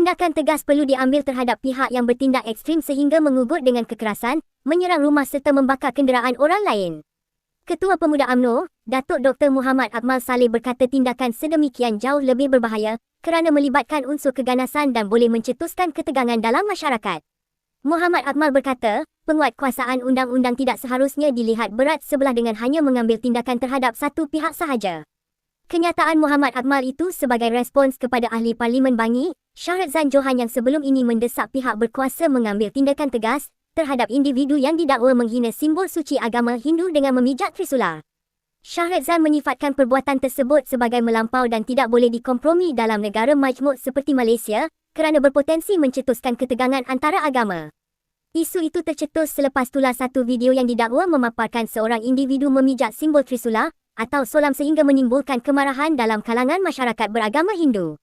Tindakan tegas perlu diambil terhadap pihak yang bertindak ekstrim sehingga mengugut dengan kekerasan, menyerang rumah serta membakar kenderaan orang lain. Ketua Pemuda UMNO, Datuk Dr. Muhammad Akmal Saleh berkata tindakan sedemikian jauh lebih berbahaya kerana melibatkan unsur keganasan dan boleh mencetuskan ketegangan dalam masyarakat. Muhammad Akmal berkata, penguatkuasaan undang-undang tidak seharusnya dilihat berat sebelah dengan hanya mengambil tindakan terhadap satu pihak sahaja. Kenyataan Muhammad Akmal itu sebagai respons kepada Ahli Parlimen Bangi, Shahrazan Johan yang sebelum ini mendesak pihak berkuasa mengambil tindakan tegas terhadap individu yang didakwa menghina simbol suci agama Hindu dengan memijak Trisula. Shahrazan menyifatkan perbuatan tersebut sebagai melampau dan tidak boleh dikompromi dalam negara majmuk seperti Malaysia kerana berpotensi mencetuskan ketegangan antara agama. Isu itu tercetus selepas tular satu video yang didakwa memaparkan seorang individu memijak simbol Trisula atau solam sehingga menimbulkan kemarahan dalam kalangan masyarakat beragama Hindu.